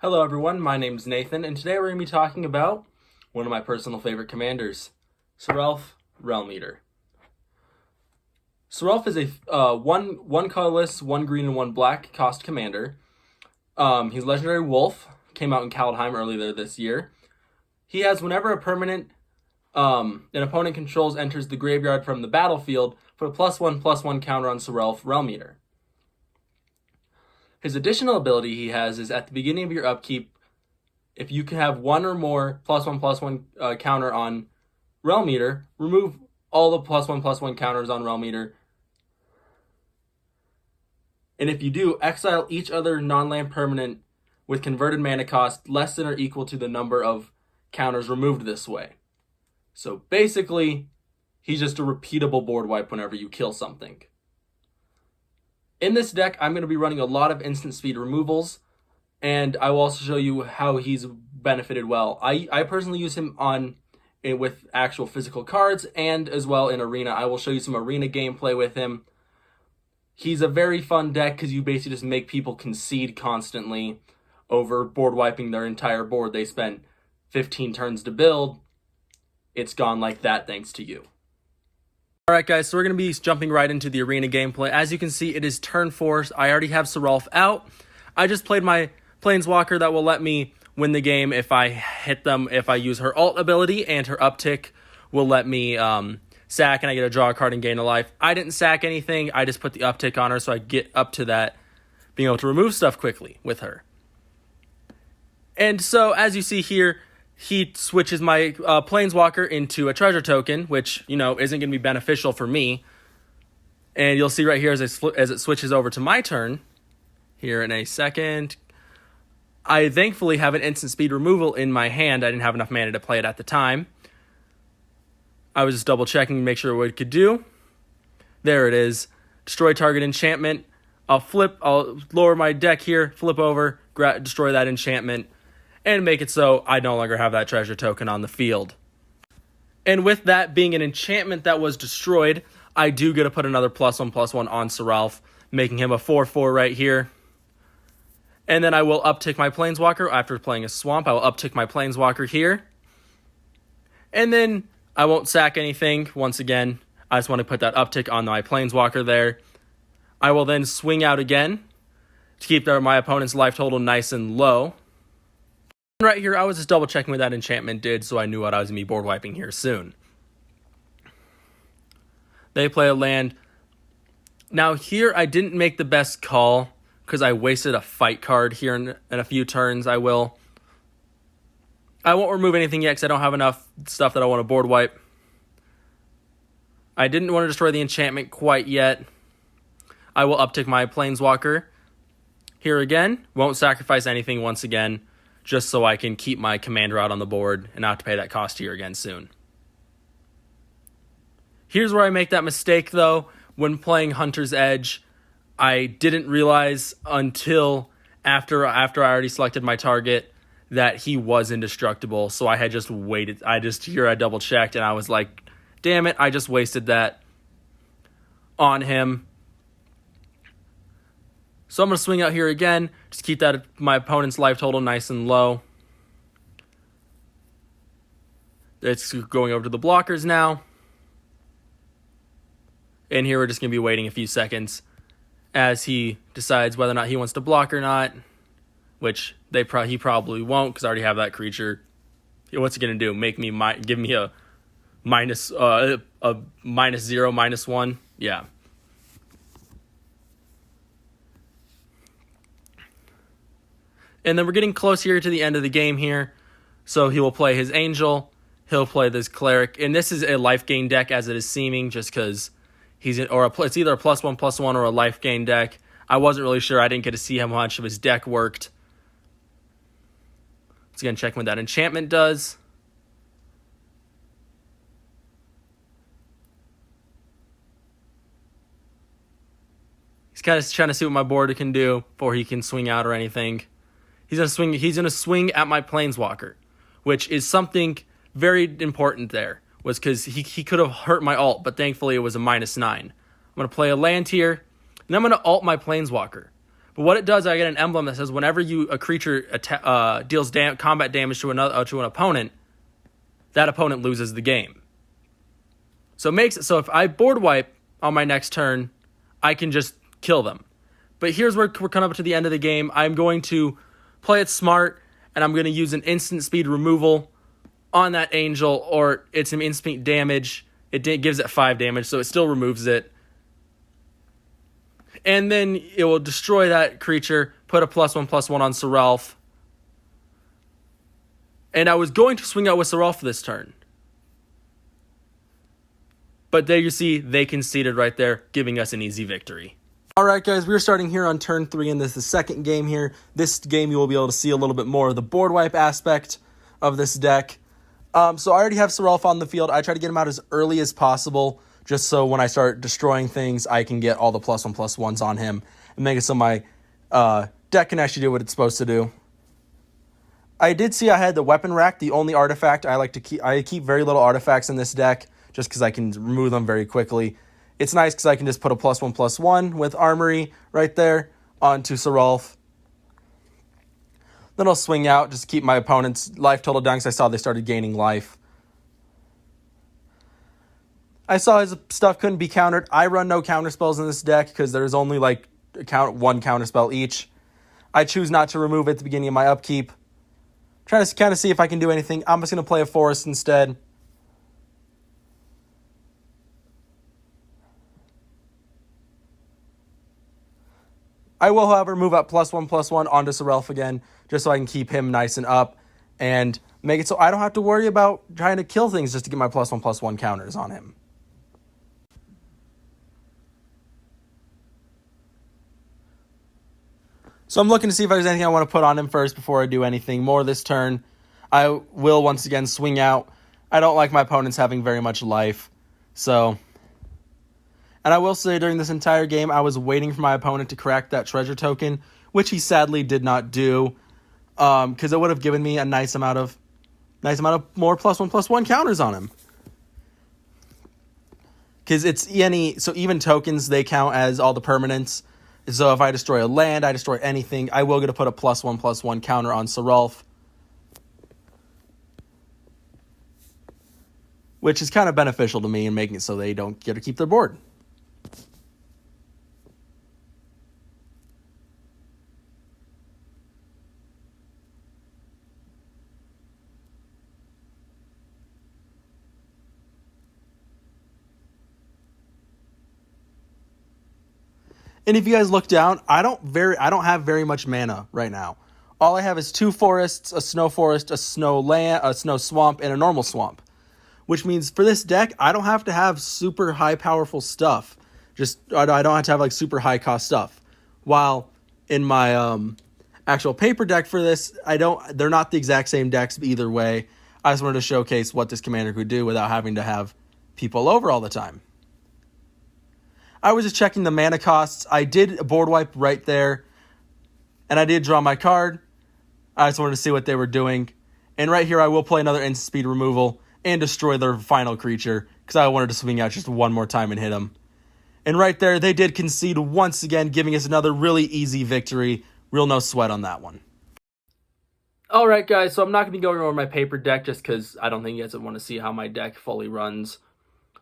Hello everyone, my name is Nathan, and today we're going to be talking about one of my personal favorite commanders, Sarulf Realm Eater. Sarulf is a one colorless, one green, and one black cost commander. He's legendary wolf, came out in Kaldheim earlier this year. He has whenever a permanent an opponent controls enters the graveyard from the battlefield, put a +1/+1 counter on Sarulf Realm Eater. His additional ability he has is at the beginning of your upkeep, if you can have one or more +1/+1 counter on Realm Eater, remove all the +1/+1 counters on Realm Eater. And if you do, exile each other non-land permanent with converted mana cost less than or equal to the number of counters removed this way. So basically, he's just a repeatable board wipe whenever you kill something. In this deck, I'm going to be running a lot of instant speed removals, and I will also show you how he's benefited well. I personally use him with actual physical cards and as well in Arena. I will show you some Arena gameplay with him. He's a very fun deck because you basically just make people concede constantly over board wiping their entire board. They spent 15 turns to build. It's gone like that thanks to you. Alright guys, so we're going to be jumping right into the Arena gameplay. As you can see, it is turn 4. I already have Sarulf out. I just played my Planeswalker that will let me win the game if I hit them, if I use her ult ability, and her uptick will let me sack and I get to draw a card and gain a life. I didn't sack anything, I just put the uptick on her so I get up to that, being able to remove stuff quickly with her. And so, as you see here, he switches my Planeswalker into a treasure token, which, isn't going to be beneficial for me. And you'll see right here as it switches over to my turn, here in a second, I thankfully have an instant speed removal in my hand. I didn't have enough mana to play it at the time. I was just double checking to make sure what it could do. There it is. Destroy target enchantment. I'll lower my deck here, flip over, destroy that enchantment, and make it so I no longer have that treasure token on the field. And with that being an enchantment that was destroyed, I do get to put another +1/+1 on Sarulf, making him a 4/4 right here. And then I will uptick my Planeswalker. After playing a Swamp, I will uptick my Planeswalker here. And then I won't sack anything. Once again, I just want to put that uptick on my Planeswalker there. I will then swing out again to keep my opponent's life total nice and low. Right here, I was just double checking what that enchantment did, so I knew what I was going to be board wiping here soon. They play a land. Now here, I didn't make the best call because I wasted a fight card here in a few turns. I won't remove anything yet because I don't have enough stuff that I want to board wipe. I didn't want to destroy the enchantment quite yet. I will uptick my Planeswalker here again. Won't sacrifice anything once again, just so I can keep my commander out on the board and not have to pay that cost here again soon. Here's where I make that mistake, though. When playing Hunter's Edge, I didn't realize until after I already selected my target that he was indestructible, so I had just waited. I double-checked, and I was like, damn it, I just wasted that on him. So I'm going to swing out here again, just keep my opponent's life total nice and low. It's going over to the blockers now. And here we're just going to be waiting a few seconds as he decides whether or not he wants to block or not, which he probably won't because I already have that creature. What's it going to do? Give me a -0, -1? Yeah. And then we're getting close here to the end of the game here. So he will play his Angel. He'll play this Cleric. And this is a life gain deck as it is seeming, just because it's either a +1/+1 or a life gain deck. I wasn't really sure. I didn't get to see how much of his deck worked. Let's again check what that enchantment does. He's kind of trying to see what my board can do before he can swing out or anything. He's gonna swing at my Planeswalker, which is something very important there. Was because he could have hurt my ult, but thankfully it was a -9. I'm gonna play a land here, and I'm gonna ult my Planeswalker. But what it does, I get an emblem that says whenever a creature deals combat damage to an opponent, that opponent loses the game. So it makes it so if I board wipe on my next turn, I can just kill them. But here's where we're coming up to the end of the game. I'm going to play it smart, and I'm going to use an instant speed removal on that angel, or it's an instant damage. It gives it 5 damage, so it still removes it. And then it will destroy that creature, put a +1/+1 on Sarulf. And I was going to swing out with Sarulf this turn. But there you see, they conceded right there, giving us an easy victory. Alright guys, we're starting here on turn 3, and this is the second game here. This game you will be able to see a little bit more of the board wipe aspect of this deck. So I already have Sarulf on the field. I try to get him out as early as possible, just so when I start destroying things, I can get all the +1/+1s on him and make it so my deck can actually do what it's supposed to do. I did see I had the weapon rack, the only artifact I like to keep. I keep very little artifacts in this deck, just because I can remove them very quickly. It's nice because I can just put a +1/+1 with Armory right there onto Sarulf. Then I'll swing out, just keep my opponent's life total down because I saw they started gaining life. I saw his stuff couldn't be countered. I run no counter spells in this deck because there's only like one counter spell each. I choose not to remove it at the beginning of my upkeep. Trying to kind of see if I can do anything. I'm just going to play a forest instead. I will, however, move up +1/+1 onto Sarulf again, just so I can keep him nice and up and make it so I don't have to worry about trying to kill things just to get my +1/+1 counters on him. So I'm looking to see if there's anything I want to put on him first before I do anything more this turn. I will once again swing out. I don't like my opponents having very much life, so... And I will say during this entire game, I was waiting for my opponent to crack that treasure token, which he sadly did not do, because it would have given me a nice amount of more +1/+1 counters on him. Because it's so even tokens, they count as all the permanents. So if I destroy a land, I destroy anything, I will get to put a +1/+1 counter on Sarulf, which is kind of beneficial to me in making it so they don't get to keep their board. And if you guys look down, I don't have very much mana right now. All I have is 2 forests, a snow forest, a snow swamp, and a normal swamp. Which means for this deck, I don't have to have super high powerful stuff. I don't have to have like super high cost stuff. While in my actual paper deck for this, they're not the exact same decks either way. I just wanted to showcase what this commander could do without having to have people over all the time. I was just checking the mana costs. I did a board wipe right there, and I did draw my card. I just wanted to see what they were doing. And right here, I will play another instant speed removal and destroy their final creature, because I wanted to swing out just one more time and hit them. And right there, they did concede once again, giving us another really easy victory. Real no sweat on that one. Alright guys, so I'm not going to be going over my paper deck just because I don't think you guys would want to see how my deck fully runs.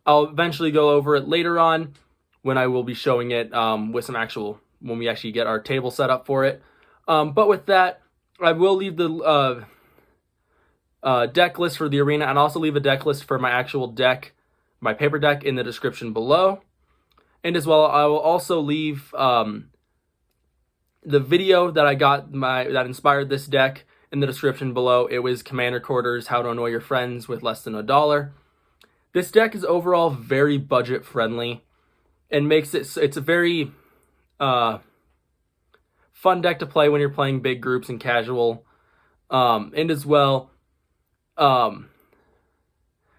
I'll eventually go over it later on, when I will be showing it with when we actually get our table set up for it. But with that, I will leave the deck list for the arena, and also leave a deck list for my actual deck, my paper deck, in the description below. And as well, I will also leave the video that I got that inspired this deck in the description below. It was Commander Quarters, How to Annoy Your Friends with Less Than $1. This deck is overall very budget friendly, and makes it's a very fun deck to play when you're playing big groups and casual. And as well,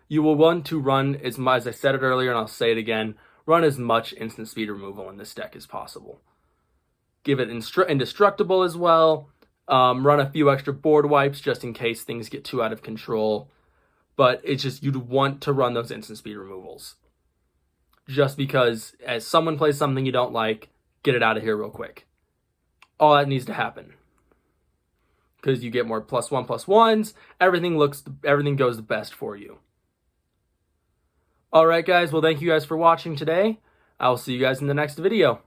you will want to run as much, as I said it earlier, and I'll say it again, run as much instant speed removal in this deck as possible. Give it indestructible as well. Run a few extra board wipes just in case things get too out of control. But it's just, you'd want to run those instant speed removals. Just because as someone plays something you don't like, get it out of here real quick. all that needs to happen. Because you get more +1/+1s, everything goes the best for you. Alright guys, well thank you guys for watching today. I will see you guys in the next video.